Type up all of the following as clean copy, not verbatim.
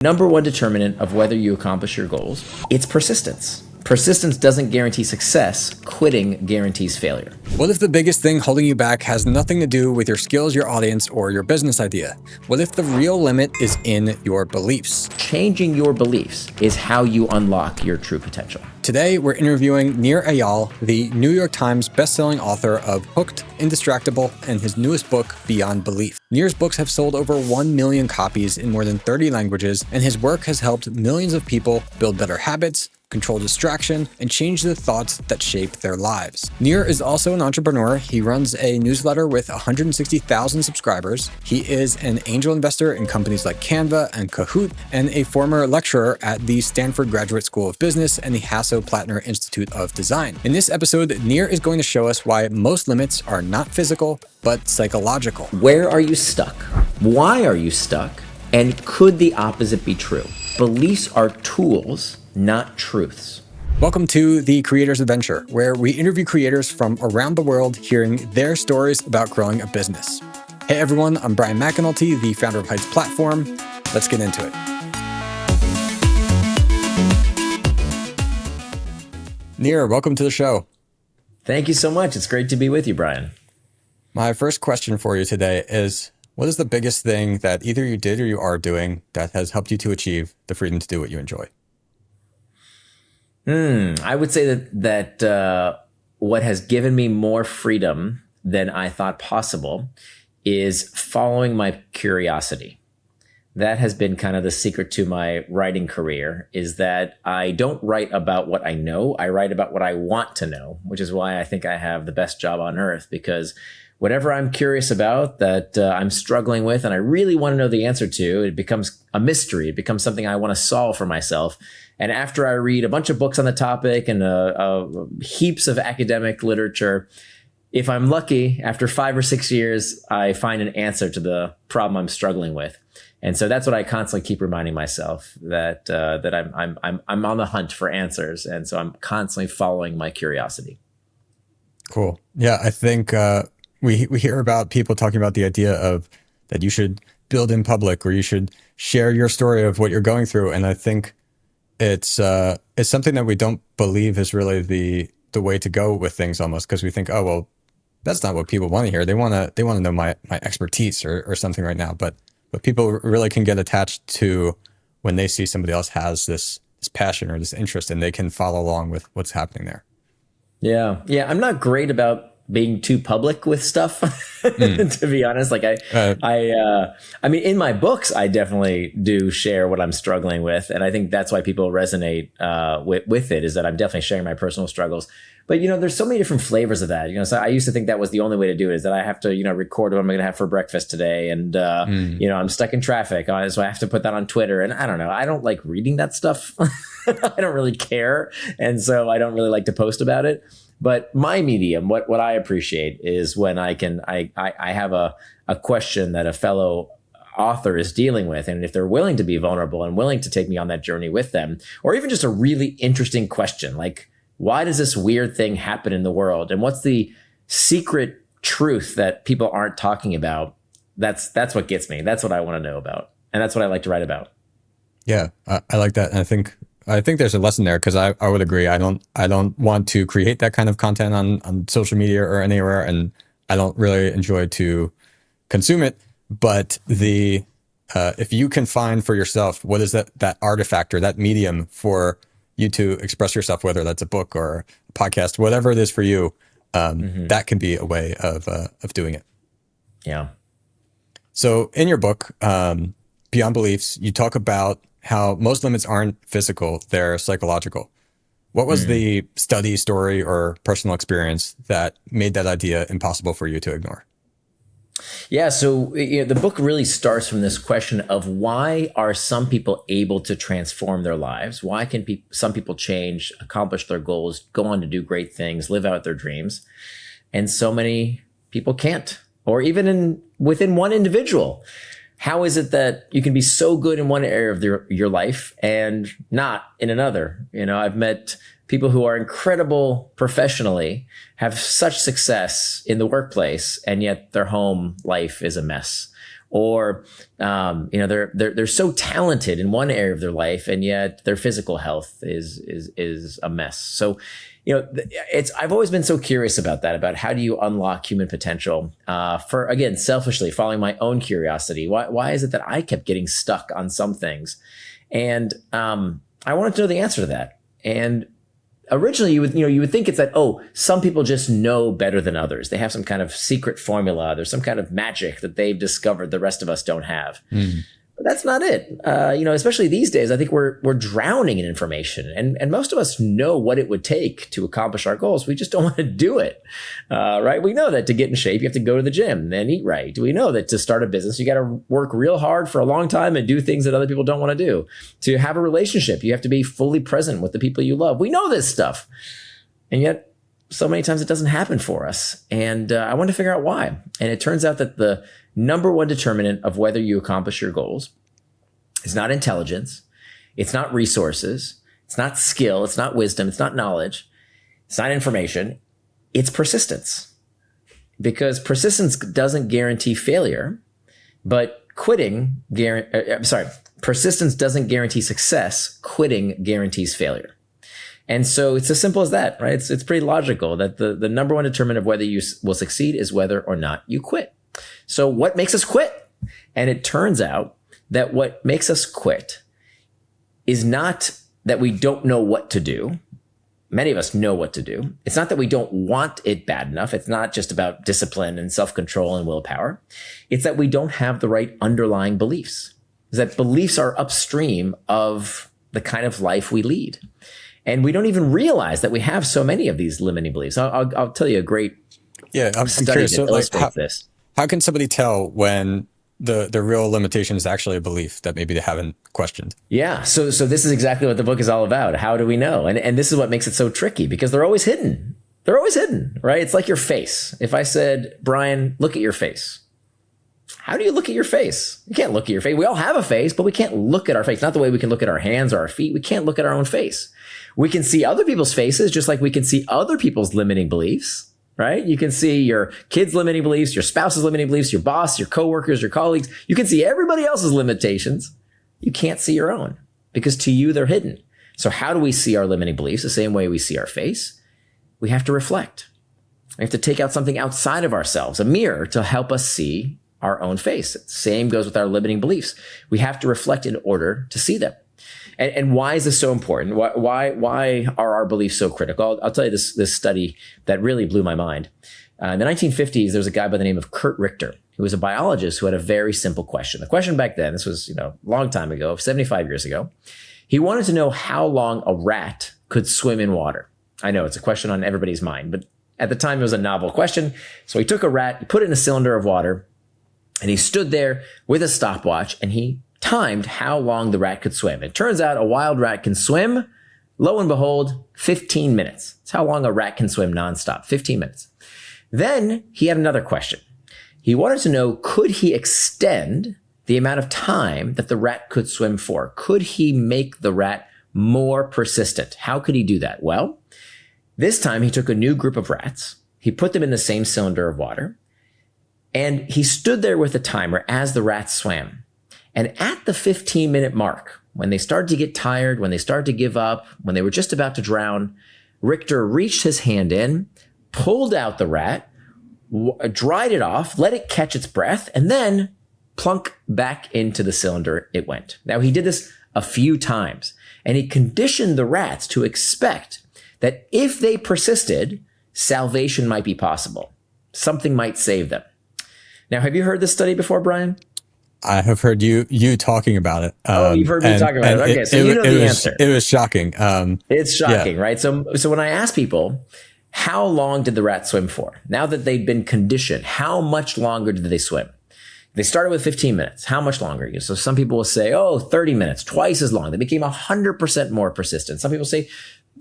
Number one determinant of whether you accomplish your goals, it's persistence. Persistence doesn't guarantee success. Quitting guarantees failure. What if the biggest thing holding you back has nothing to do with your skills, your audience, or your business idea? What if the real limit is in your beliefs? Changing your beliefs is how you unlock your true potential. Today, we're interviewing Nir Eyal, the New York Times bestselling author of Hooked, Indistractable, and his newest book, Beyond Belief. Nir's books have sold over 1 million copies in more than 30 languages, and his work has helped millions of people build better habits, control distraction, and change the thoughts that shape their lives. Nir is also an entrepreneur. He runs a newsletter with 160,000 subscribers. He is an angel investor in companies like Canva and Kahoot, and a former lecturer at the Stanford Graduate School of Business and the Hasso-Plattner Institute of Design. In this episode, Nir is going to show us why most limits are not physical, but psychological. Where are you stuck? Why are you stuck? And could the opposite be true? Beliefs are tools, not truths. Welcome to The Creator's Adventure, where we interview creators from around the world, hearing their stories about growing a business. Hey everyone, I'm Brian McAnulty, the founder of Heights Platform. Let's get into it. Nir, welcome to the show. Thank you so much. It's great to be with you, Brian. My first question for you today is, what is the biggest thing that either you did or you are doing that has helped you to achieve the freedom to do what you enjoy? I would say that what has given me more freedom than I thought possible is following my curiosity. That has been kind of the secret to my writing career, is that I don't write about what I know. I write about what I want to know, which is why I think I have the best job on earth, because whatever I'm curious about that I'm struggling with and I really want to know the answer to, it becomes a mystery. It becomes something I want to solve for myself. And after I read a bunch of books on the topic and heaps of academic literature, if I'm lucky, after 5 or 6 years, I find an answer to the problem I'm struggling with. And so that's what I constantly keep reminding myself, that I'm on the hunt for answers, and so I'm constantly following my curiosity. Cool. Yeah, I think we hear about people talking about the idea of that you should build in public, or you should share your story of what you're going through, and I think it's something that we don't believe is really the way to go with things, almost, because we think, oh well, that's not what people want to hear. They want to know my expertise or something right now. But people really can get attached to when they see somebody else has this passion or this interest, and they can follow along with what's happening there. Yeah. I'm not great about being too public with stuff, to be honest. Like I mean, in my books, I definitely do share what I'm struggling with. And I think that's why people resonate with it, is that I'm definitely sharing my personal struggles. But, there's so many different flavors of that. So I used to think that was the only way to do it, is that I have to, record what I'm going to have for breakfast today. And, I'm stuck in traffic, so I have to put that on Twitter. And I don't know, I don't like reading that stuff. I don't really care. And so I don't really like to post about it. But my medium, what I appreciate is when I have a question that a fellow author is dealing with, and if they're willing to be vulnerable and willing to take me on that journey with them, or even just a really interesting question, like, why does this weird thing happen in the world? And what's the secret truth that people aren't talking about? That's what gets me. That's what I want to know about. And that's what I like to write about. Yeah, I like that. And I think there's a lesson there, because I would agree. I don't want to create that kind of content on social media or anywhere, and I don't really enjoy to consume it. But if you can find for yourself what is that artifact or that medium for you to express yourself, whether that's a book or a podcast, whatever it is for you, that can be a way of doing it. Yeah. So in your book, Beyond Beliefs, you talk about how most limits aren't physical, they're psychological. What was the study, story, or personal experience that made that idea impossible for you to ignore? Yeah, so the book really starts from this question of, why are some people able to transform their lives? Why can some people change, accomplish their goals, go on to do great things, live out their dreams, and so many people can't? Or even within one individual, how is it that you can be so good in one area of your life and not in another? I've met people who are incredible professionally, have such success in the workplace, and yet their home life is a mess. or they're so talented in one area of their life, and yet their physical health is a mess. So, I've always been so curious about that, about how do you unlock human potential, for, again, selfishly following my own curiosity. Why is it that I kept getting stuck on some things? And I wanted to know the answer to that. And originally you would think it's that, some people just know better than others. They have some kind of secret formula. There's some kind of magic that they've discovered the rest of us don't have. But that's not it. Especially these days, I think we're drowning in information, and most of us know what it would take to accomplish our goals. We just don't want to do it, right? We know that to get in shape, you have to go to the gym and eat right. We know that to start a business, you got to work real hard for a long time and do things that other people don't want to do. To have a relationship, you have to be fully present with the people you love. We know this stuff, and yet so many times it doesn't happen for us. And I wanted to figure out why. And it turns out that the number one determinant of whether you accomplish your goals is not intelligence. It's not resources. It's not skill. It's not wisdom. It's not knowledge. It's not information. It's persistence. Because persistence doesn't guarantee failure, but persistence doesn't guarantee success. Quitting guarantees failure. And so it's as simple as that, right? It's pretty logical that the number one determinant of whether you will succeed is whether or not you quit. So what makes us quit? And it turns out that what makes us quit is not that we don't know what to do. Many of us know what to do. It's not that we don't want it bad enough. It's not just about discipline and self-control and willpower. It's that we don't have the right underlying beliefs. It's that beliefs are upstream of the kind of life we lead. And we don't even realize that we have so many of these limiting beliefs. I'll tell you a great study that illustrates this. How can somebody tell when the real limitation is actually a belief that maybe they haven't questioned? Yeah. So this is exactly what the book is all about. How do we know? And this is what makes it so tricky, because they're always hidden. They're always hidden, right? It's like your face. If I said, Brian, look at your face. How do you look at your face? You can't look at your face. We all have a face, but we can't look at our face. Not the way we can look at our hands or our feet. We can't look at our own face. We can see other people's faces, just like we can see other people's limiting beliefs, right? You can see your kids' limiting beliefs, your spouse's limiting beliefs, your boss, your coworkers, your colleagues. You can see everybody else's limitations. You can't see your own, because to you, they're hidden. So how do we see our limiting beliefs? The same way we see our face. We have to reflect. We have to take out something outside of ourselves, a mirror, to help us see our own face. Same goes with our limiting beliefs. We have to reflect in order to see them. And why is this so important? Why are our beliefs so critical? I'll tell you this study that really blew my mind. In the 1950s, there was a guy by the name of Kurt Richter, who was a biologist who had a very simple question. The question back then, this was a long time ago, 75 years ago, he wanted to know how long a rat could swim in water. I know it's a question on everybody's mind, but at the time it was a novel question. So he took a rat, he put it in a cylinder of water, and he stood there with a stopwatch, and he timed how long the rat could swim. It turns out a wild rat can swim, lo and behold, 15 minutes. That's how long a rat can swim nonstop, 15 minutes. Then he had another question. He wanted to know, could he extend the amount of time that the rat could swim for? Could he make the rat more persistent? How could he do that? Well, this time he took a new group of rats. He put them in the same cylinder of water, and he stood there with a timer as the rats swam. And at the 15-minute mark, when they started to get tired, when they started to give up, when they were just about to drown, Richter reached his hand in, pulled out the rat, dried it off, let it catch its breath, and then plunk back into the cylinder it went. Now, he did this a few times, and he conditioned the rats to expect that if they persisted, salvation might be possible. Something might save them. Now, have you heard this study before, Brian? I have heard you talking about it. You've heard me talking about it. Okay, so you know the answer. It was shocking. It's shocking, right? So when I ask people, how long did the rat swim for? Now that they'd been conditioned, how much longer did they swim? They started with 15 minutes. How much longer? So some people will say, 30 minutes, twice as long. They became 100% more persistent. Some people say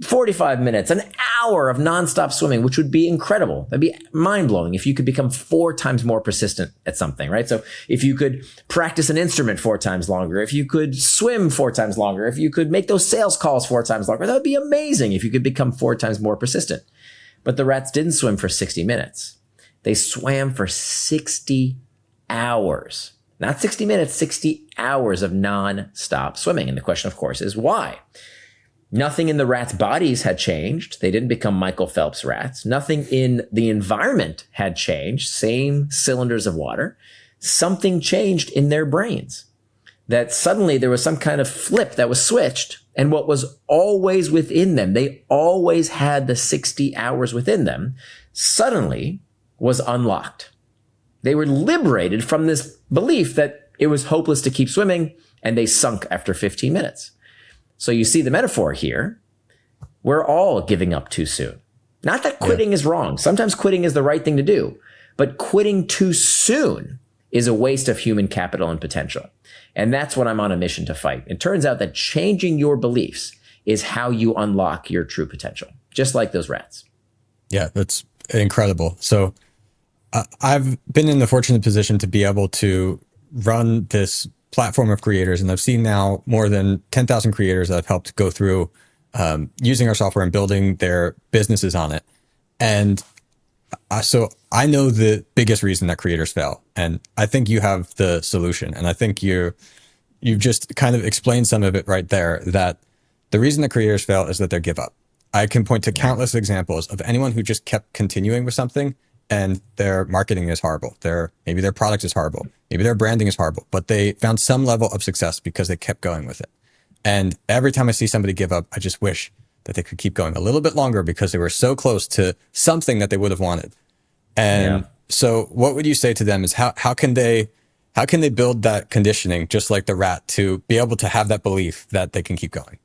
45 minutes, an hour of nonstop swimming, which would be incredible. That'd be mind-blowing if you could become 4 times more persistent at something, right? So if you could practice an instrument 4 times longer, if you could swim 4 times longer, if you could make those sales calls 4 times longer, that would be amazing if you could become 4 times more persistent. But the rats didn't swim for 60 minutes. They swam for 60 hours. Not 60 minutes, 60 hours of non-stop swimming. And the question, of course, is why? Nothing in the rats' bodies had changed. They didn't become Michael Phelps rats. Nothing in the environment had changed. Same cylinders of water. Something changed in their brains. That suddenly there was some kind of flip that was switched, and what was always within them, they always had the 60 hours within them, suddenly was unlocked. They were liberated from this belief that it was hopeless to keep swimming, and they sunk after 15 minutes. So you see the metaphor here. We're all giving up too soon. Not that quitting is wrong. Sometimes quitting is the right thing to do, but quitting too soon is a waste of human capital and potential. And that's what I'm on a mission to fight. It turns out that changing your beliefs is how you unlock your true potential, just like those rats. Yeah, that's incredible. So I've been in the fortunate position to be able to run this platform of creators. And I've seen now more than 10,000 creators that I've helped go through using our software and building their businesses on it. And so I know the biggest reason that creators fail. And I think you have the solution. And I think you've just kind of explained some of it right there, that the reason that creators fail is that they give up. I can point to countless examples of anyone who just kept continuing with something and their marketing is horrible. Maybe their product is horrible. Maybe their branding is horrible, but they found some level of success because they kept going with it. And every time I see somebody give up, I just wish that they could keep going a little bit longer because they were so close to something that they would have wanted. And so what would you say to them is how can they build that conditioning, just like the rat, to be able to have that belief that they can keep going?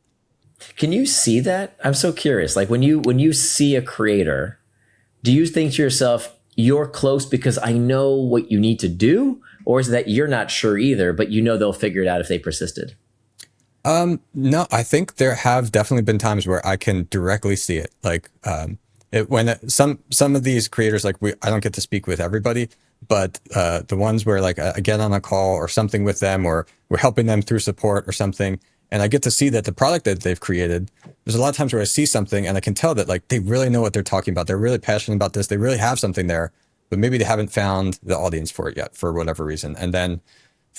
Can you see that? I'm so curious. Like when you see a creator, do you think to yourself, you're close because I know what you need to do? Or is it that you're not sure either, but you know they'll figure it out if they persisted? No, I think there have definitely been times where I can directly see it. Like some of these creators, like I don't get to speak with everybody, but the ones where like I get on a call or something with them, or we're helping them through support or something, and I get to see that the product that they've created, there's a lot of times where I see something and I can tell that like they really know what they're talking about. They're really passionate about this. They really have something there, but maybe they haven't found the audience for it yet for whatever reason. And then if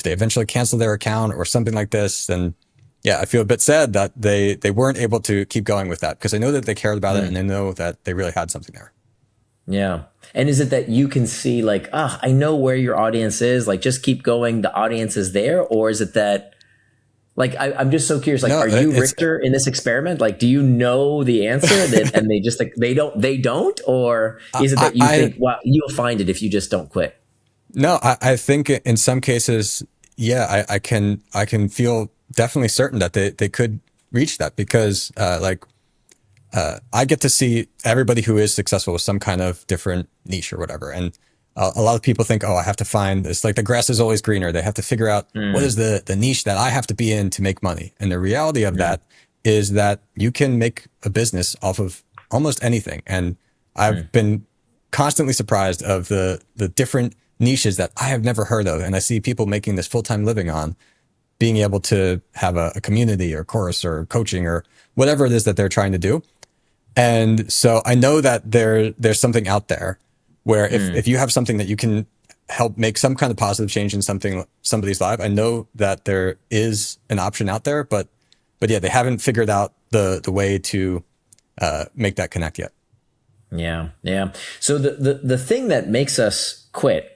they eventually cancel their account or something like this, then yeah, I feel a bit sad that they weren't able to keep going with that, because I know that they cared about it and they know that they really had something there. Yeah. And is it that you can see like, I know where your audience is, like just keep going, the audience is there? Or is it that, like, I'm just so curious, like, no, are you Richter in this experiment? Like, do you know the answer and they just like, they don't? Or is it that you think, well, you'll find it if you just don't quit? No, I think in some cases, yeah, I can feel definitely certain that they could reach that, because I get to see everybody who is successful with some kind of different niche or whatever. And a lot of people think, I have to find this, like the grass is always greener. They have to figure out what is the niche that I have to be in to make money. And the reality of that is that you can make a business off of almost anything. And I've been constantly surprised of the different niches that I have never heard of. And I see people making this full-time living on being able to have a community or course or coaching or whatever it is that they're trying to do. And so I know that there's something out there where if you have something that you can help make some kind of positive change in somebody's life, I know that there is an option out there, but yeah, they haven't figured out the way to make that connect yet. Yeah. Yeah. So the thing that makes us quit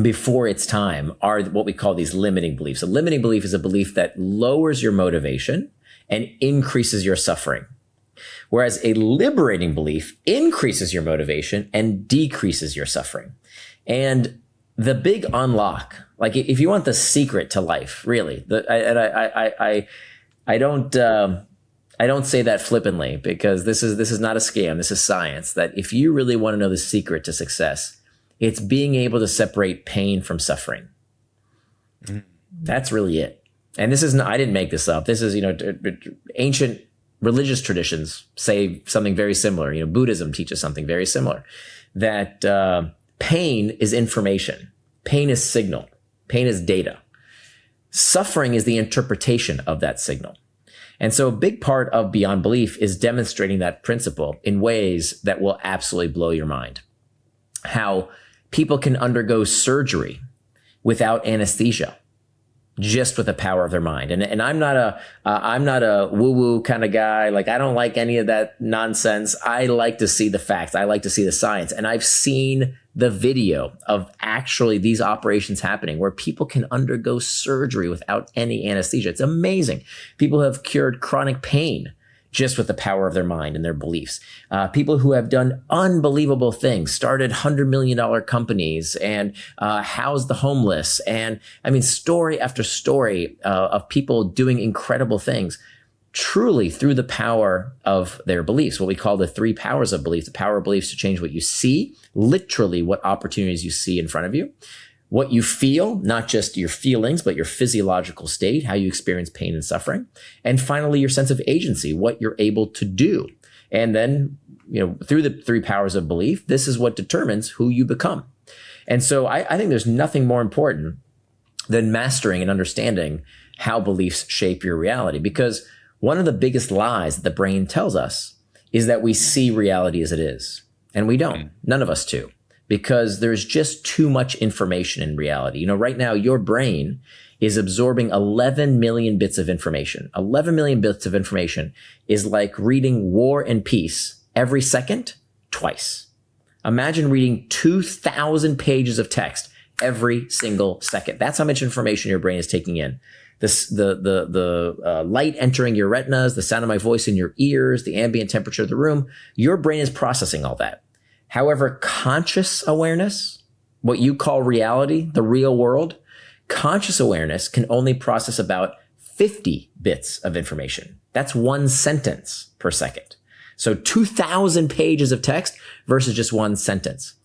before it's time are what we call these limiting beliefs. A limiting belief is a belief that lowers your motivation and increases your suffering. Whereas a liberating belief increases your motivation and decreases your suffering. And the big unlock, like if you want the secret to life, really, I don't say that flippantly, because this is not a scam. This is science. That if you really want to know the secret to success, it's being able to separate pain from suffering. That's really it. And this isn't, I didn't make this up. This is, ancient religious traditions say something very similar. Buddhism teaches something very similar, that pain is information. Pain is signal. Pain is data. Suffering is the interpretation of that signal. And so a big part of Beyond Belief is demonstrating that principle in ways that will absolutely blow your mind. How people can undergo surgery without anesthesia, just with the power of their mind. And I'm not a woo-woo kind of guy. Like, I don't like any of that nonsense. I like to see the facts. I like to see the science. And I've seen the video of actually these operations happening where people can undergo surgery without any anesthesia. It's amazing. People have cured chronic pain just with the power of their mind and their beliefs. People who have done unbelievable things, started $100 million companies and housed the homeless. And I mean, story after story of people doing incredible things, truly through the power of their beliefs, what we call the 3 powers of belief. The power of beliefs to change what you see, literally what opportunities you see in front of you, what you feel, not just your feelings, but your physiological state, how you experience pain and suffering. And finally, your sense of agency, what you're able to do. And then, through the 3 powers of belief, this is what determines who you become. And so I think there's nothing more important than mastering and understanding how beliefs shape your reality. Because one of the biggest lies that the brain tells us is that we see reality as it is. And we don't. None of us do. Because there's just too much information in reality. Right now, your brain is absorbing 11 million bits of information. 11 million bits of information is like reading War and Peace every second, twice. Imagine reading 2,000 pages of text every single second. That's how much information your brain is taking in. The light entering your retinas, the sound of my voice in your ears, the ambient temperature of the room, your brain is processing all that. However, conscious awareness, what you call reality, the real world, conscious awareness can only process about 50 bits of information. That's 1 sentence per second. So 2,000 pages of text versus just 1 sentence.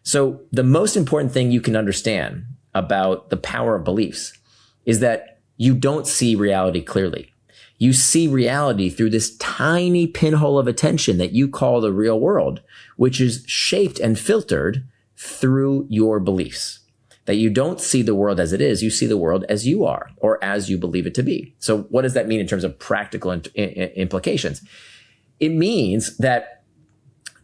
So the most important thing you can understand about the power of beliefs is that you don't see reality clearly. You see reality through this tiny pinhole of attention that you call the real world, which is shaped and filtered through your beliefs. That you don't see the world as it is, you see the world as you are, or as you believe it to be. So what does that mean in terms of practical implications? It means that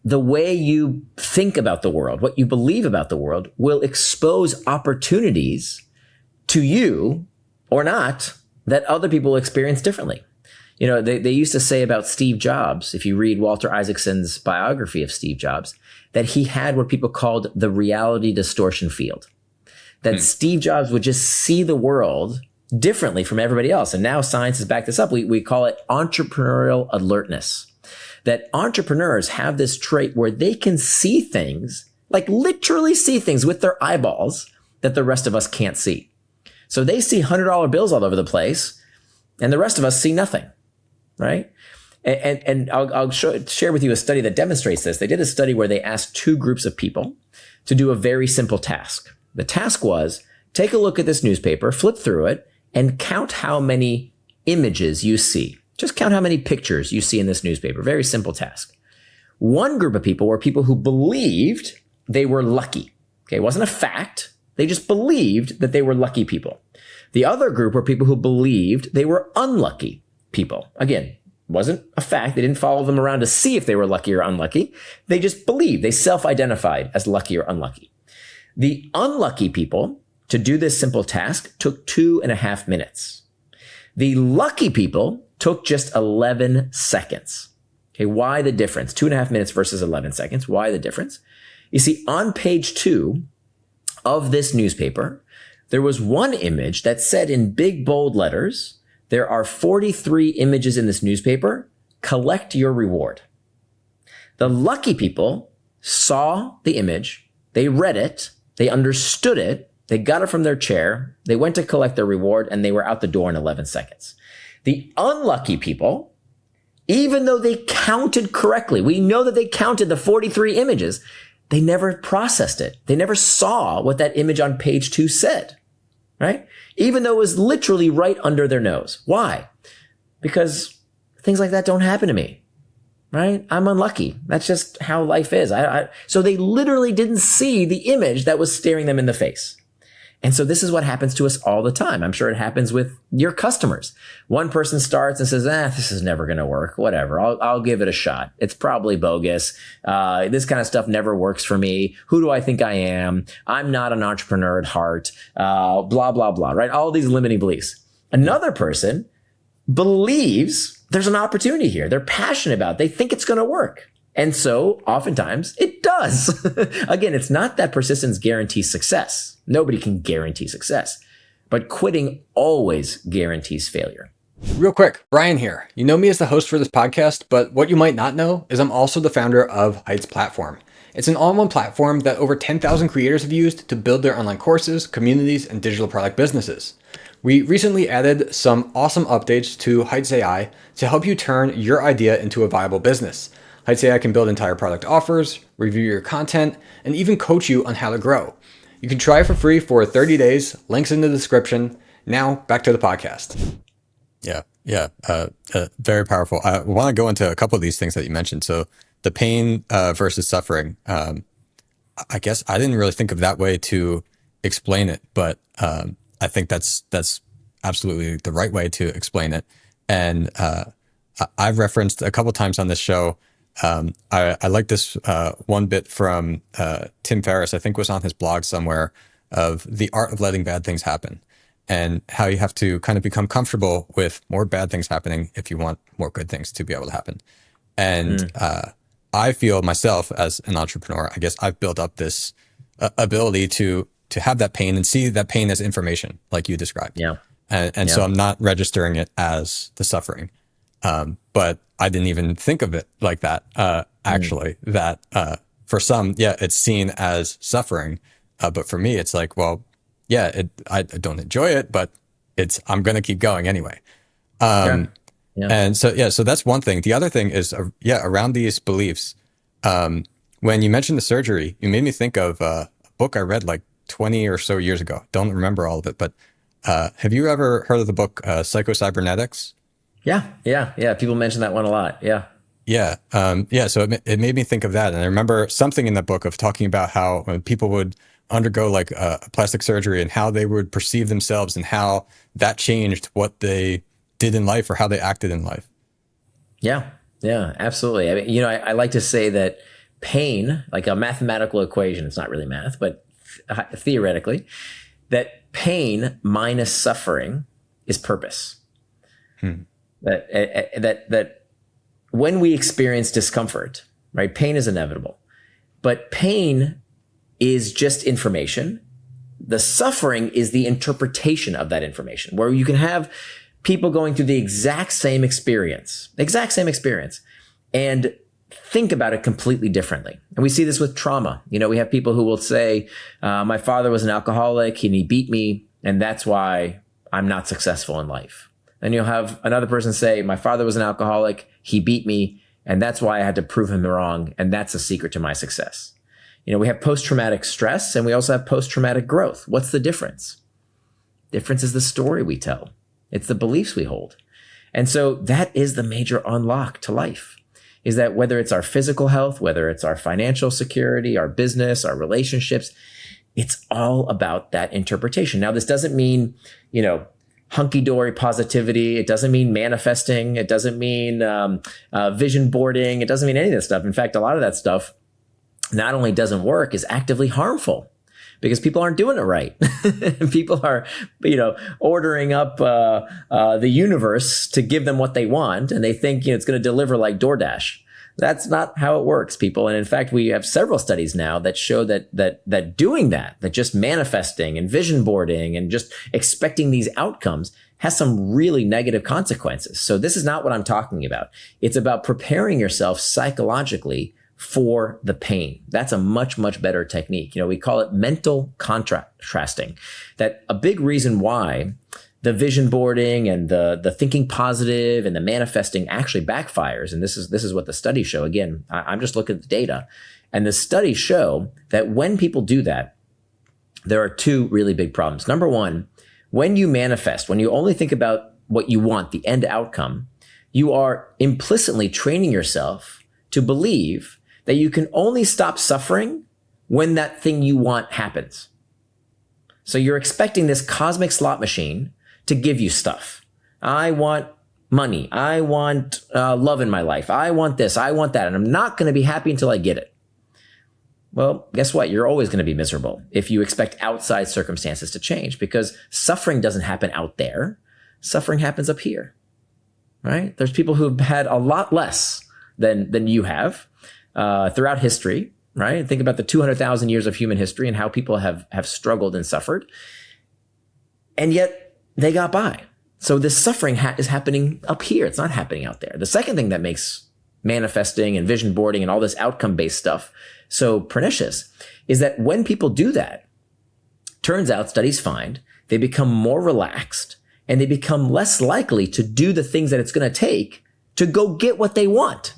the way you think about the world, what you believe about the world, will expose opportunities to you or not that other people experience differently. They used to say about Steve Jobs, if you read Walter Isaacson's biography of Steve Jobs, that he had what people called the reality distortion field. That Steve Jobs would just see the world differently from everybody else. And now science has backed this up. We call it entrepreneurial alertness. That entrepreneurs have this trait where they can see things, like literally see things with their eyeballs that the rest of us can't see. So they see $100 bills all over the place, and the rest of us see nothing, right? And I'll share with you a study that demonstrates this. They did a study where they asked 2 groups of people to do a very simple task. The task was, take a look at this newspaper, flip through it, and count how many images you see. Just count how many pictures you see in this newspaper. Very simple task. One group of people were people who believed they were lucky. Okay, it wasn't a fact. They just believed that they were lucky people. The other group were people who believed they were unlucky people. Again, wasn't a fact. They didn't follow them around to see if they were lucky or unlucky. They just believed. They self-identified as lucky or unlucky. The unlucky people, to do this simple task, took 2.5 minutes. The lucky people took just 11 seconds. Okay, why the difference? 2.5 minutes versus 11 seconds. Why the difference? You see, on page 2 of this newspaper, there was one image that said in big bold letters, there are 43 images in this newspaper. Collect your reward. The lucky people saw the image, they read it, they understood it, they got it from their chair, they went to collect their reward, and they were out the door in 11 seconds. The unlucky people, even though they counted correctly, we know that they counted the 43 images, they never processed it. They never saw what that image on page 2 said, right? Even though it was literally right under their nose. Why? Because things like that don't happen to me, right? I'm unlucky. That's just how life is. So they literally didn't see the image that was staring them in the face. And so this is what happens to us all the time. I'm sure it happens with your customers. One person starts and says, this is never going to work. Whatever. I'll give it a shot. It's probably bogus. This kind of stuff never works for me. Who do I think I am? I'm not an entrepreneur at heart. Blah, blah, blah, right? All these limiting beliefs. Another person believes there's an opportunity here. They're passionate about it. They think it's going to work. And so oftentimes it does. Again, it's not that persistence guarantees success. Nobody can guarantee success, but quitting always guarantees failure. Real quick, Brian here. You know me as the host for this podcast, but what you might not know is I'm also the founder of Heights Platform. It's an all-in-one platform that over 10,000 creators have used to build their online courses, communities, and digital product businesses. We recently added some awesome updates to Heights AI to help you turn your idea into a viable business. Heights AI can build entire product offers, review your content, and even coach you on how to grow. You can try it for free for 30 days. Links in the description. Now, back to the podcast. Yeah. Very powerful. I want to go into a couple of these things that you mentioned. So the pain versus suffering. I guess I didn't really think of that way to explain it, but I think that's absolutely the right way to explain it. And I've referenced a couple of times on this show. I like this one bit from Tim Ferriss, I think was on his blog somewhere, of the art of letting bad things happen and how you have to kind of become comfortable with more bad things happening if you want more good things to be able to happen. And I feel myself as an entrepreneur, I guess I've built up this ability to have that pain and see that pain as information, like you described. Yeah. And so I'm not registering it as the suffering. But I didn't even think of it like that, actually, that for some, it's seen as suffering. But for me, it's like, well, I don't enjoy it, but I'm going to keep going anyway. And so that's one thing. The other thing is, around these beliefs. When you mentioned the surgery, you made me think of a book I read like 20 or so years ago. Don't remember all of it, but have you ever heard of the book Psycho-Cybernetics? Yeah. People mention that one a lot. Yeah. So it made me think of that. And I remember something in that book of talking about how when people would undergo like a plastic surgery and how they would perceive themselves and how that changed what they did in life or how they acted in life. Yeah, absolutely. I mean, I like to say that pain, like a mathematical equation, it's not really math, but theoretically, that pain minus suffering is purpose. That when we experience discomfort, right? Pain is inevitable, but pain is just information. The suffering is the interpretation of that information, where you can have people going through the exact same experience, and think about it completely differently. And we see this with trauma. We have people who will say, my father was an alcoholic and he beat me, and that's why I'm not successful in life. And you'll have another person say, my father was an alcoholic, he beat me, and that's why I had to prove him wrong, and that's the secret to my success. We have post-traumatic stress, and we also have post-traumatic growth. What's the difference? Difference is the story we tell. It's the beliefs we hold. And so that is the major unlock to life, is that whether it's our physical health, whether it's our financial security, our business, our relationships, it's all about that interpretation. Now, this doesn't mean, hunky-dory positivity. It doesn't mean manifesting. It doesn't mean vision boarding. It doesn't mean any of that stuff. In fact, a lot of that stuff not only doesn't work, is actively harmful because people aren't doing it right. People are, ordering up the universe to give them what they want, and they think it's going to deliver like DoorDash. That's not how it works, people. And in fact, we have several studies now that show that doing that just manifesting and vision boarding and just expecting these outcomes has some really negative consequences. So this is not what I'm talking about. It's about preparing yourself psychologically for the pain. That's a much, much better technique. We call it mental contrasting. That a big reason why the vision boarding and the thinking positive and the manifesting actually backfires. And this is what the studies show. Again, I'm just looking at the data, and the studies show that when people do that, there are two really big problems. Number one, when you manifest, when you only think about what you want, the end outcome, you are implicitly training yourself to believe that you can only stop suffering when that thing you want happens. So you're expecting this cosmic slot machine to give you stuff. I want money. I want love in my life. I want this. I want that. And I'm not going to be happy until I get it. Well, guess what? You're always going to be miserable if you expect outside circumstances to change, because suffering doesn't happen out there. Suffering happens up here, right? There's people who've had a lot less than you have throughout history, right? Think about the 200,000 years of human history and how people have struggled and suffered. And yet they got by. So this suffering is happening up here. It's not happening out there. The second thing that makes manifesting and vision boarding and all this outcome-based stuff so pernicious is that when people do that, turns out studies find they become more relaxed and they become less likely to do the things that it's going to take to go get what they want.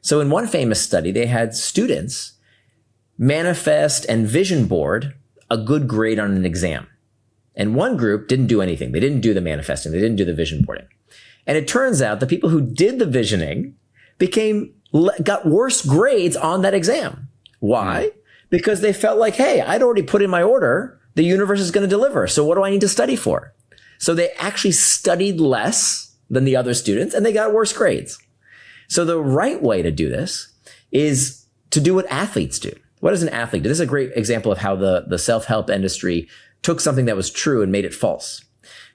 So in one famous study, they had students manifest and vision board a good grade on an exam. And one group didn't do anything. They didn't do the manifesting. They didn't do the vision boarding. And it turns out the people who did the visioning got worse grades on that exam. Why? Because they felt like, hey, I'd already put in my order. The universe is going to deliver. So what do I need to study for? So they actually studied less than the other students and they got worse grades. So the right way to do this is to do what athletes do. What does an athlete do? This is a great example of how the self-help industry took something that was true and made it false.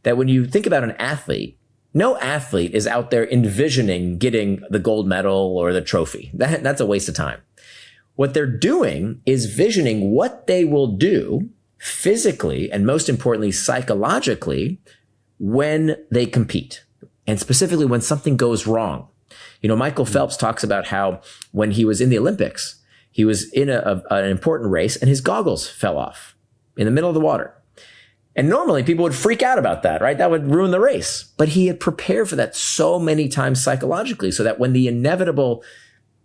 That when you think about an athlete, no athlete is out there envisioning getting the gold medal or the trophy. That's a waste of time. What they're doing is visioning what they will do physically and most importantly, psychologically when they compete, and specifically when something goes wrong. You know, Michael Phelps talks about how when he was in the Olympics, he was in an important race and his goggles fell off in the middle of the water. And normally people would freak out about that, right? That would ruin the race. But he had prepared for that so many times psychologically so that when the inevitable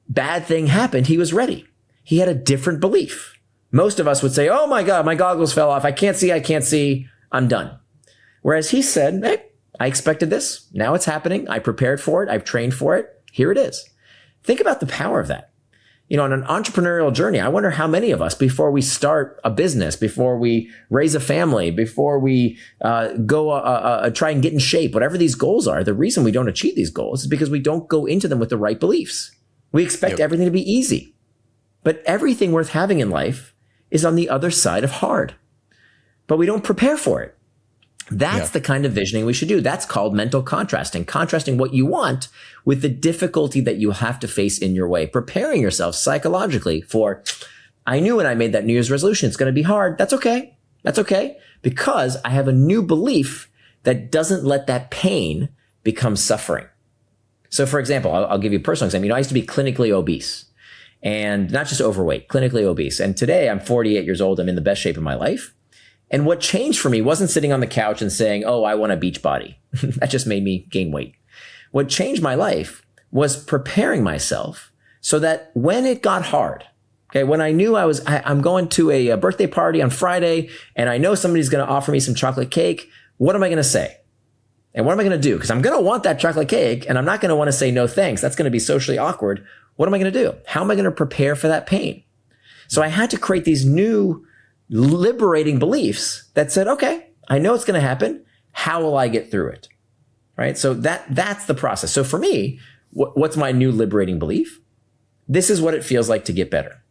bad thing happened, he was ready. He had a different belief. Most of us would say, oh my God, my goggles fell off. I can't see. I'm done. Whereas he said, hey, I expected this. Now it's happening. I prepared for it. I've trained for it. Here it is. Think about the power of that. You know, on an entrepreneurial journey, I wonder how many of us, before we start a business, before we raise a family, before we go try and get in shape, whatever these goals are, the reason we don't achieve these goals is because we don't go into them with the right beliefs. We expect everything to be easy. But everything worth having in life is on the other side of hard. But we don't prepare for it. That's the kind of visioning we should do. That's called mental contrasting what you want with the difficulty that you have to face in your way, preparing yourself psychologically for, I knew when I made that New Year's resolution, it's going to be hard. That's okay. That's okay. Because I have a new belief that doesn't let that pain become suffering. So for example, I'll give you a personal example. You know, I used to be clinically obese and not just overweight, clinically obese. And today I'm 48 years old. I'm in the best shape of my life. And what changed for me wasn't sitting on the couch and saying, oh, I want a beach body. That just made me gain weight. What changed my life was preparing myself so that when it got hard, okay, when I knew I'm going to a birthday party on Friday and I know somebody's going to offer me some chocolate cake, what am I going to say? And what am I going to do? Because I'm going to want that chocolate cake and I'm not going to want to say no thanks. That's going to be socially awkward. What am I going to do? How am I going to prepare for that pain? So I had to create these new liberating beliefs that said, okay, I know it's going to happen. How will I get through it? Right. So that's the process. So for me, what's my new liberating belief? This is what it feels like to get better.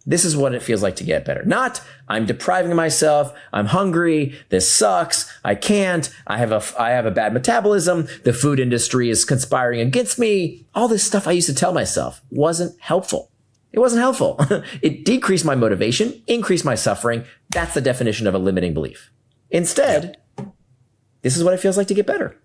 This is what it feels like to get better. Not I'm depriving myself. I'm hungry. This sucks. I can't. I have a bad metabolism. The food industry is conspiring against me. All this stuff I used to tell myself wasn't helpful. It wasn't helpful. It decreased my motivation, increased my suffering. That's the definition of a limiting belief. Instead, this is what it feels like to get better.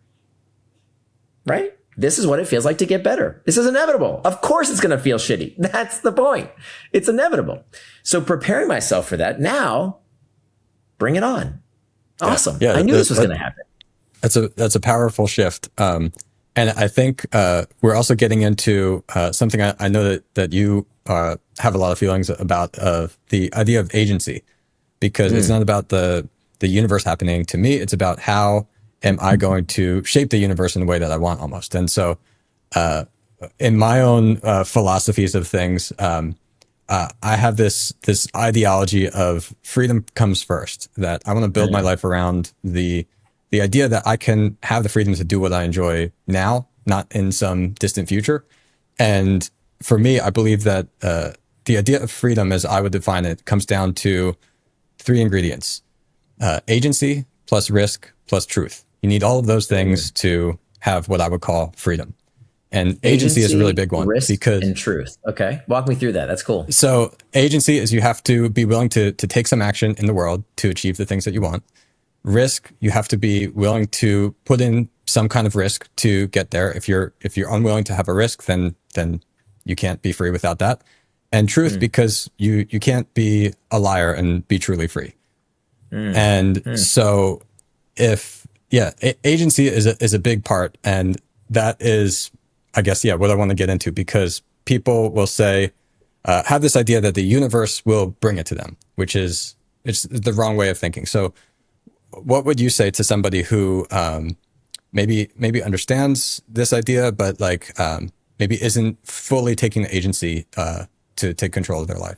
Right? This is what it feels like to get better. This is inevitable. Of course it's going to feel shitty. That's the point. It's inevitable. So preparing myself for that, now bring it on. Awesome. I knew this was going to happen. That's a powerful shift. And I think we're also getting into something I know that you have a lot of feelings about, the idea of agency, because it's not about the universe happening to me. It's about how am I going to shape the universe in the way that I want almost. And so in my own philosophies of things, I have this ideology of freedom comes first, that I want to build my life around the idea that I can have the freedom to do what I enjoy now, not in some distant future. And for me, I believe that the idea of freedom, as I would define it, comes down to three ingredients: agency plus risk plus truth. You need all of those things to have what I would call freedom. And agency is a really big one, risk, because and truth. Okay. Walk me through that. That's cool. So agency is you have to be willing to take some action in the world to achieve the things that you want. Risk, you have to be willing to put in some kind of risk to get there. If you're unwilling to have a risk, then you can't be free without that. And truth, because you can't be a liar and be truly free. So agency is a big part, and that is, I guess, what I want to get into, because people will say, have this idea that the universe will bring it to them, which is, it's the wrong way of thinking. So what would you say to somebody who maybe understands this idea, but maybe isn't fully taking the agency to take control of their life?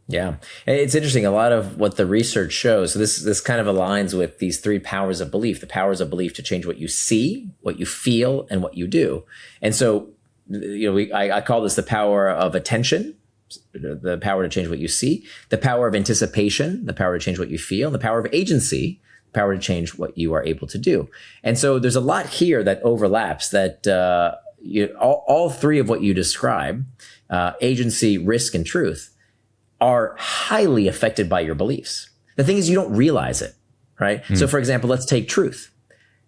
Yeah. It's interesting. A lot of what the research shows, so this kind of aligns with these three powers of belief: the powers of belief to change what you see, what you feel, and what you do. And so, I call this the power of attention, the power to change what you see, the power of anticipation, the power to change what you feel, and the power of agency, the power to change what you are able to do. And so there's a lot here that overlaps, that all three of what you describe, agency, risk, and truth, are highly affected by your beliefs. The thing is, you don't realize it, right? So for example, let's take truth.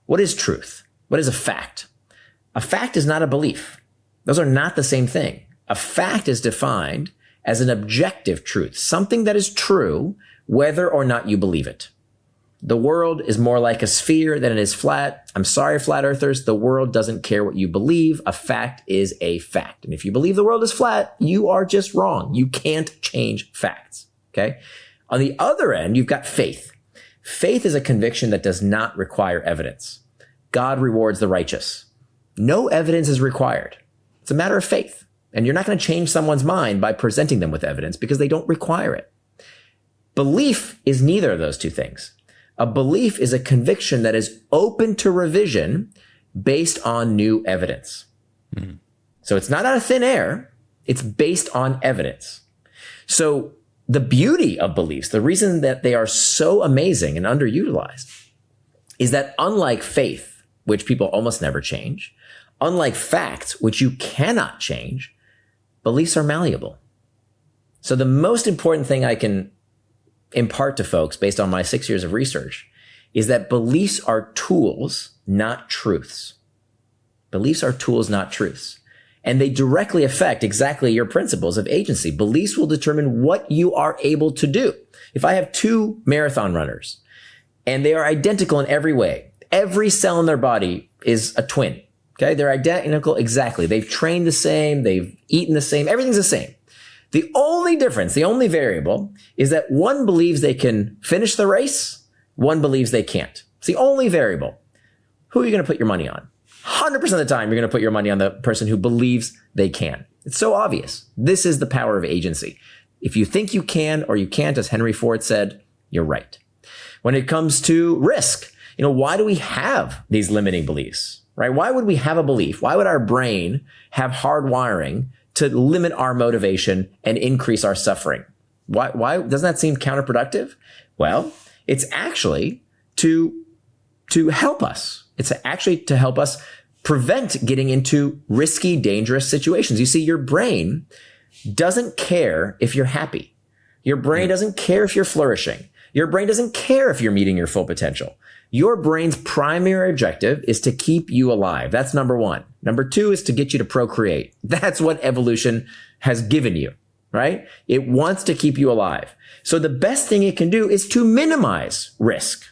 What is truth? What is a fact? A fact is not a belief. Those are not the same thing. A fact is defined as an objective truth, something that is true, whether or not you believe it. The world is more like a sphere than it is flat. I'm sorry, flat earthers. The world doesn't care what you believe. A fact is a fact. And if you believe the world is flat, you are just wrong. You can't change facts. Okay. On the other end, you've got faith. Faith is a conviction that does not require evidence. God rewards the righteous. No evidence is required. It's a matter of faith. And you're not going to change someone's mind by presenting them with evidence, because they don't require it. Belief is neither of those two things. A belief is a conviction that is open to revision based on new evidence. So it's not out of thin air. It's based on evidence. So the beauty of beliefs, the reason that they are so amazing and underutilized, is that unlike faith, which people almost never change, unlike facts, which you cannot change, beliefs are malleable. So the most important thing I can impart to folks based on my 6 years of research is that beliefs are tools, not truths. Beliefs are tools, not truths. And they directly affect exactly your principles of agency. Beliefs will determine what you are able to do. If I have two marathon runners and they are identical in every way, every cell in their body is a twin. Okay. They're identical. Exactly. They've trained the same. They've eaten the same. Everything's the same. The only difference, the only variable, is that one believes they can finish the race, one believes they can't. It's the only variable. Who are you going to put your money on? 100% of the time, you're going to put your money on the person who believes they can. It's so obvious. This is the power of agency. If you think you can or you can't, as Henry Ford said, you're right. When it comes to risk, why do we have these limiting beliefs, right? Why would we have a belief? Why would our brain have hardwiring to limit our motivation and increase our suffering? Why doesn't that seem counterproductive? Well, it's actually to help us. It's actually to help us prevent getting into risky, dangerous situations. You see, your brain doesn't care if you're happy. Your brain doesn't care if you're flourishing. Your brain doesn't care if you're meeting your full potential. Your brain's primary objective is to keep you alive. That's number one. Number two is to get you to procreate. That's what evolution has given you, right? It wants to keep you alive. So the best thing it can do is to minimize risk,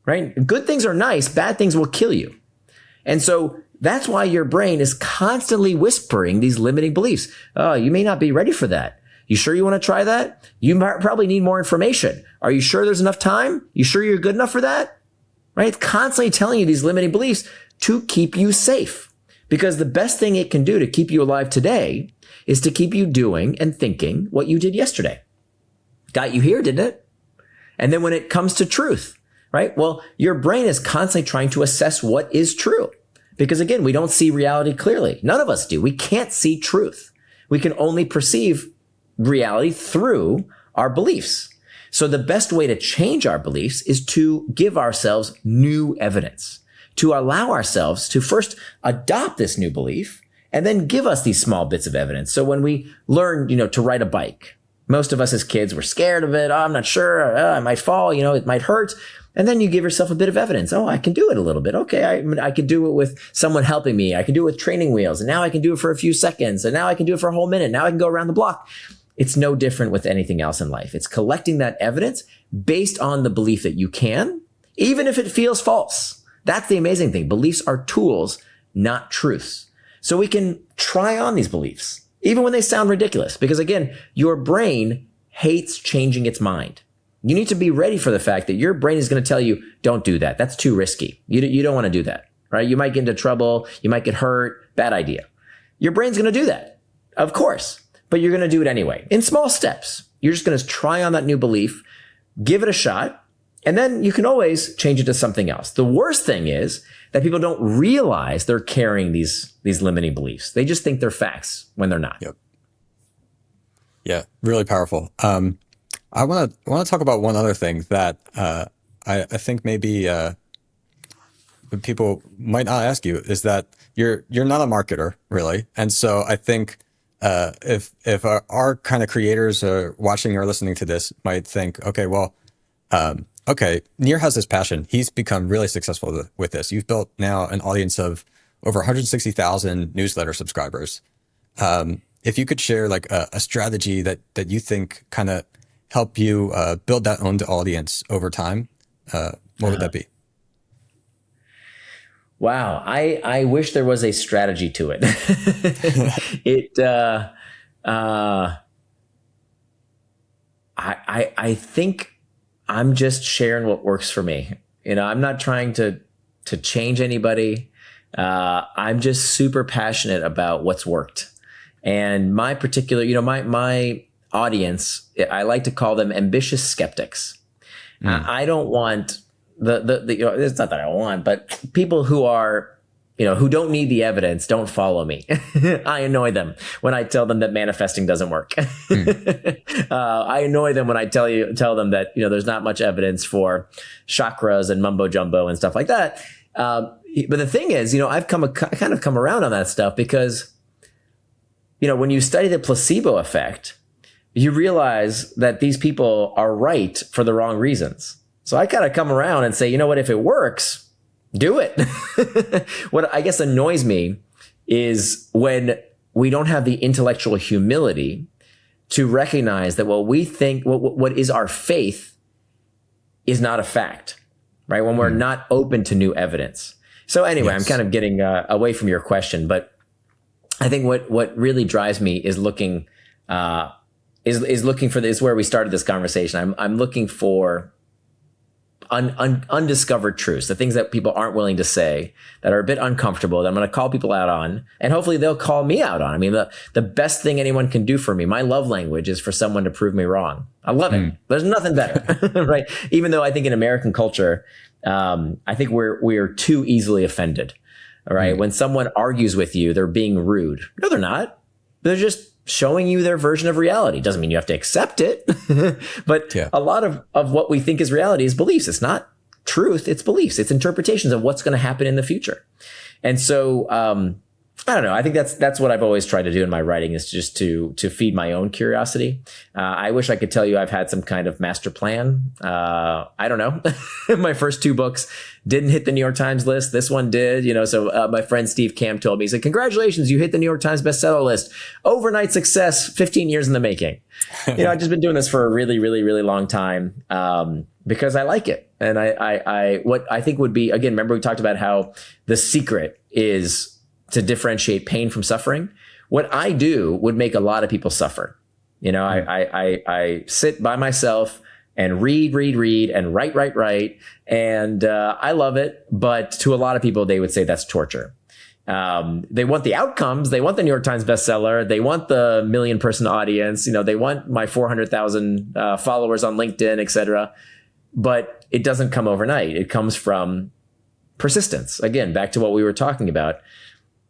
right? Good things are nice. Bad things will kill you. And so that's why your brain is constantly whispering these limiting beliefs. Oh, you may not be ready for that. You sure you want to try that? You might probably need more information. Are you sure there's enough time? You sure you're good enough for that? Right? It's constantly telling you these limiting beliefs to keep you safe. because the best thing it can do to keep you alive today is to keep you doing and thinking what you did yesterday. Got you here, didn't it? And then when it comes to truth, right? Well, your brain is constantly trying to assess what is true. Because again, we don't see reality clearly. None of us do. We can't see truth. We can only perceive reality through our beliefs. So the best way to change our beliefs is to give ourselves new evidence, to allow ourselves to first adopt this new belief and then give us these small bits of evidence. So when we learn, to ride a bike, most of us as kids were scared of it. Oh, I'm not sure. I might fall. It might hurt. And then you give yourself a bit of evidence. Oh, I can do it a little bit. Okay, I can do it with someone helping me. I can do it with training wheels. And now I can do it for a few seconds. And now I can do it for a whole minute. Now I can go around the block. It's no different with anything else in life. It's collecting that evidence based on the belief that you can, even if it feels false. That's the amazing thing. Beliefs are tools, not truths. So we can try on these beliefs, even when they sound ridiculous. Because again, your brain hates changing its mind. You need to be ready for the fact that your brain is going to tell you, don't do that. That's too risky. You don't want to do that, right? You might get into trouble. You might get hurt. Bad idea. Your brain's going to do that, of course, but you're going to do it anyway in small steps. You're just going to try on that new belief, give it a shot, and then you can always change it to something else. The worst thing is that people don't realize they're carrying these limiting beliefs. They just think they're facts when they're not. Yep. Yeah, really powerful. I want to talk about one other thing that I think maybe people might not ask you is that you're not a marketer really, and so I think if our kind of creators are watching or listening to this might think, okay, well, okay, Nir has this passion. He's become really successful with this. You've built now an audience of over 160,000 newsletter subscribers. If you could share like a strategy that you think kind of help you build that owned audience over time, what would that be? Wow. I wish there was a strategy to it. I think I'm just sharing what works for me. I'm not trying to change anybody. I'm just super passionate about what's worked. And my particular, my audience, I like to call them ambitious skeptics. I don't want it's not that I want, but people who are, who don't need the evidence, don't follow me. I annoy them when I tell them that manifesting doesn't work. I annoy them when I tell them that, there's not much evidence for chakras and mumbo jumbo and stuff like that. But the thing is, I've kind of come around on that stuff because, when you study the placebo effect, you realize that these people are right for the wrong reasons. So I kind of come around and say, if it works, do it. What I guess annoys me is when we don't have the intellectual humility to recognize that what we think, what is our faith is not a fact, right? When we're not open to new evidence. So anyway, yes. I'm kind of getting away from your question, but I think what really drives me is looking for this, where we started this conversation. I'm looking for undiscovered truths, the things that people aren't willing to say, that are a bit uncomfortable, that I'm going to call people out on, and hopefully they'll call me out on. I mean, the best thing anyone can do for me, my love language, is for someone to prove me wrong. I love it. There's nothing better, right? Even though I think in American culture, I think we're too easily offended, right? When someone argues with you, they're being rude. No, they're not. They're just showing you their version of reality. Doesn't mean you have to accept it. But a lot of what we think is reality is beliefs. It's not truth. It's beliefs. It's interpretations of what's going to happen in the future. And so, I don't know. I think that's what I've always tried to do in my writing, is just to feed my own curiosity. I wish I could tell you I've had some kind of master plan. I don't know. My first two books didn't hit the New York Times list. This one did, so my friend Steve Camp told me, he said, congratulations, you hit the New York Times bestseller list. Overnight success, 15 years in the making. I've just been doing this for a really, really, really long time, because I like it. And what I think would be, again, remember we talked about how the secret is to differentiate pain from suffering. What I do would make a lot of people suffer. I sit by myself and read and write. And I love it. But to a lot of people, they would say that's torture. They want the outcomes. They want the New York Times bestseller. They want the million-person audience. They want my 400,000 followers on LinkedIn, et cetera. But it doesn't come overnight. It comes from persistence. Again, back to what we were talking about.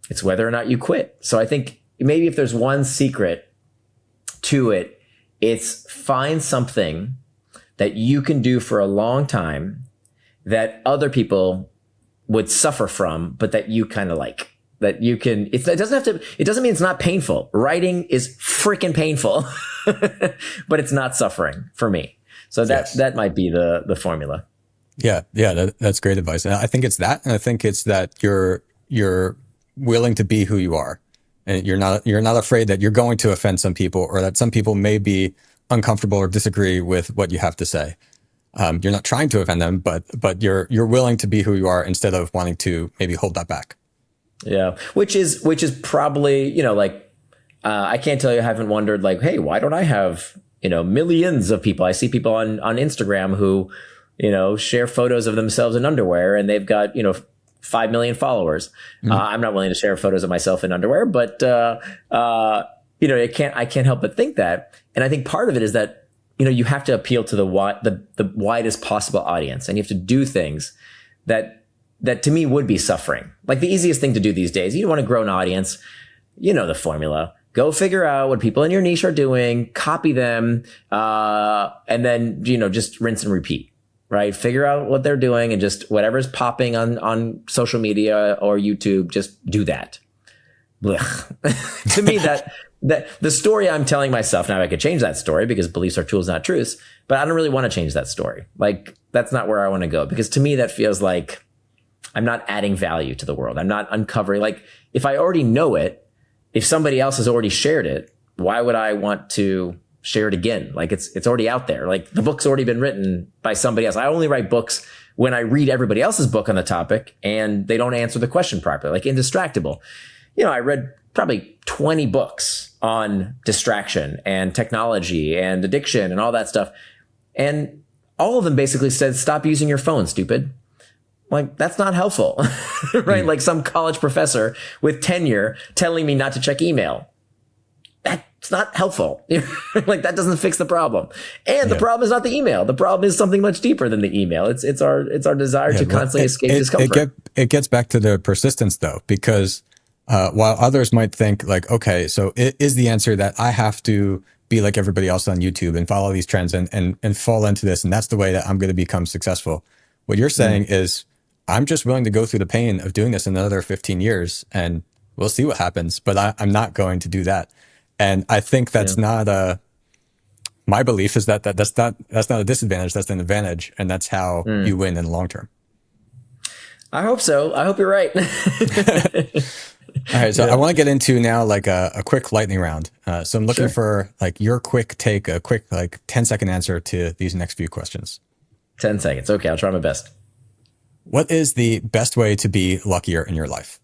It's whether or not you quit. So I think maybe if there's one secret to it, it's find something that you can do for a long time that other people would suffer from, but that you kind of like. That you can, it doesn't mean it's not painful. Writing is freaking painful, but it's not suffering for me. So that might be the formula. Yeah. That's great advice. And I think it's that. And I think it's that you're willing to be who you are. And you're not afraid that you're going to offend some people, or that some people may be uncomfortable or disagree with what you have to say. You're not trying to offend them, but you're willing to be who you are instead of wanting to maybe hold that back. Yeah. Which is probably, I can't tell you, I haven't wondered like, hey, why don't I have, millions of people? I see people on Instagram who, share photos of themselves in underwear, and they've got, 5 million followers. Mm-hmm. I'm not willing to share photos of myself in underwear, but, I can't help but think that. And I think part of it is that, you have to appeal to the widest possible audience, and you have to do things that to me would be suffering. Like the easiest thing to do these days, you want to grow an audience, the formula. Go figure out what people in your niche are doing, copy them, and then, just rinse and repeat, right? Figure out what they're doing, and just whatever's popping on social media or YouTube, just do that. To me, that the story I'm telling myself, now I could change that story because beliefs are tools, not truths, but I don't really want to change that story. Like that's not where I want to go, because to me, that feels like I'm not adding value to the world. I'm not uncovering, like if I already know it, if somebody else has already shared it, why would I want to share it again? Like it's already out there. Like the book's already been written by somebody else. I only write books when I read everybody else's book on the topic and they don't answer the question properly. Like Indistractable. I read probably 20 books on distraction and technology and addiction and all that stuff. And all of them basically said, stop using your phone, stupid. Like, that's not helpful, right? Like some college professor with tenure telling me not to check email. That's not helpful. Like that doesn't fix the problem. And the problem is not the email. The problem is something much deeper than the email. It's our desire to constantly escape discomfort. It gets back to the persistence though, because while others might think like, okay, so it is the answer that I have to be like everybody else on YouTube and follow these trends and fall into this, and that's the way that I'm going to become successful. What you're saying is, I'm just willing to go through the pain of doing this another 15 years and we'll see what happens, but I'm not going to do that. And I think that's not my belief is that's not a disadvantage, that's an advantage. And that's how you win in the long term. I hope so. I hope you're right. All right. So I want to get into now like a quick lightning round. So I'm looking for like your quick take, a quick like 10-second answer to these next few questions. 10 seconds. Okay. I'll try my best. What is the best way to be luckier in your life?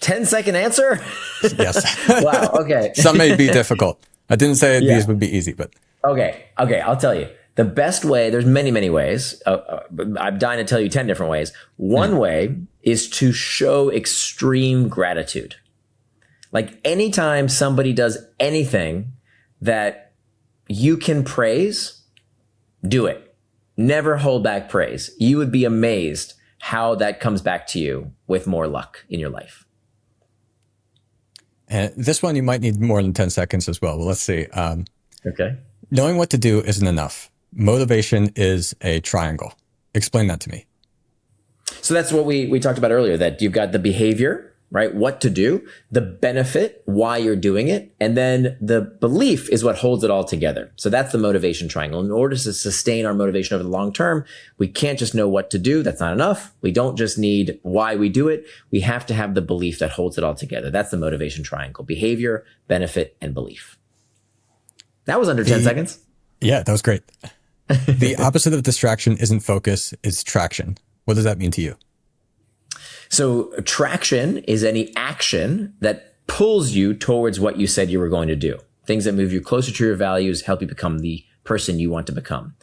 10-second answer? Yes. Wow. Okay. Some may be difficult. I didn't say these would be easy, but. Okay. I'll tell you. The best way, there's many, many ways. I'm dying to tell you 10 different ways. One way is to show extreme gratitude. Like anytime somebody does anything that you can praise, do it. Never hold back praise. You would be amazed how that comes back to you with more luck in your life. And this one, you might need more than 10 seconds as well. Well, let's see. Okay. Knowing what to do isn't enough. Motivation is a triangle. Explain that to me. So that's what we talked about earlier, that you've got the behavior, right? What to do, the benefit, why you're doing it, and then the belief is what holds it all together. So that's the motivation triangle. In order to sustain our motivation over the long term, we can't just know what to do. That's not enough. We don't just need why we do it. We have to have the belief that holds it all together. That's the motivation triangle: behavior, benefit, and belief. That was under 10 seconds. Yeah, that was great. The opposite of distraction isn't focus, it's traction. What does that mean to you? So traction is any action that pulls you towards what you said you were going to do. Things that move you closer to your values, help you become the person you want to become.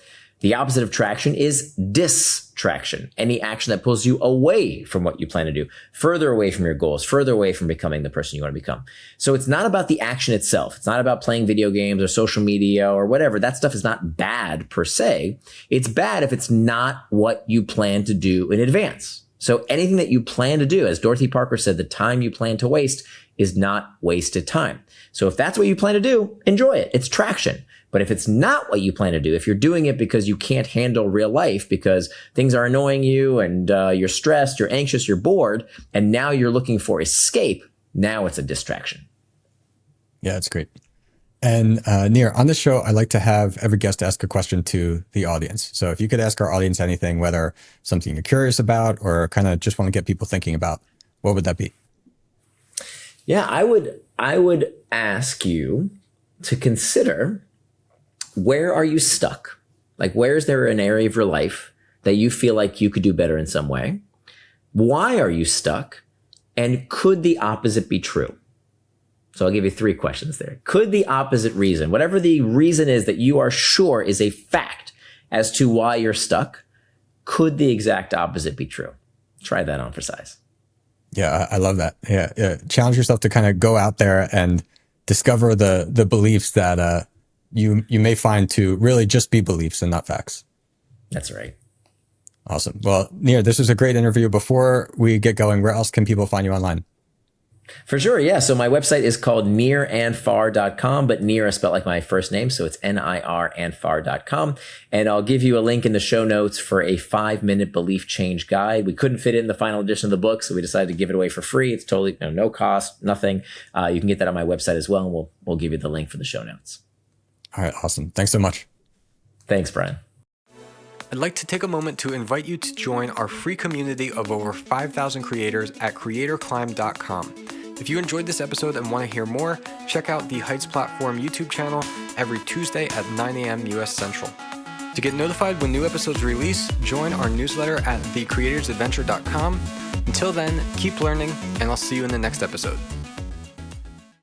The opposite of traction is distraction. Any action that pulls you away from what you plan to do, further away from your goals, further away from becoming the person you want to become. So it's not about the action itself. It's not about playing video games or social media or whatever. That stuff is not bad per se. It's bad if it's not what you plan to do in advance. So anything that you plan to do, as Dorothy Parker said, the time you plan to waste is not wasted time. So if that's what you plan to do, enjoy it. It's traction. But if it's not what you plan to do, if you're doing it because you can't handle real life, because things are annoying you and you're stressed, you're anxious, you're bored, and now you're looking for escape, now it's a distraction. Yeah, that's great. And Nir, on this show, I like to have every guest ask a question to the audience. So if you could ask our audience anything, whether something you're curious about or kind of just want to get people thinking about, what would that be? Yeah, I would ask you to consider, where are you stuck? Like, where is there an area of your life that you feel like you could do better in some way? Why are you stuck? And could the opposite be true? So I'll give you 3 questions there. Could the opposite reason, whatever the reason is that you are sure is a fact as to why you're stuck, could the exact opposite be true? Try that on for size. Yeah, I love that. Yeah. Challenge yourself to kind of go out there and discover the beliefs that you may find to really just be beliefs and not facts. That's right. Awesome. Well, Nir, this was a great interview. Before we get going, where else can people find you online? For sure, yeah. So my website is called nirandfar.com, but Nir is spelled like my first name, so it's Nir and far.com. And I'll give you a link in the show notes for a 5-minute belief change guide. We couldn't fit it in the final edition of the book, so we decided to give it away for free. It's totally no cost, nothing. You can get that on my website as well, and we'll give you the link for the show notes. All right, awesome. Thanks so much. Thanks, Brian. I'd like to take a moment to invite you to join our free community of over 5,000 creators at creatorclimb.com. If you enjoyed this episode and want to hear more, check out the Heights Platform YouTube channel every Tuesday at 9 a.m. US Central. To get notified when new episodes release, join our newsletter at thecreatorsadventure.com. Until then, keep learning, and I'll see you in the next episode.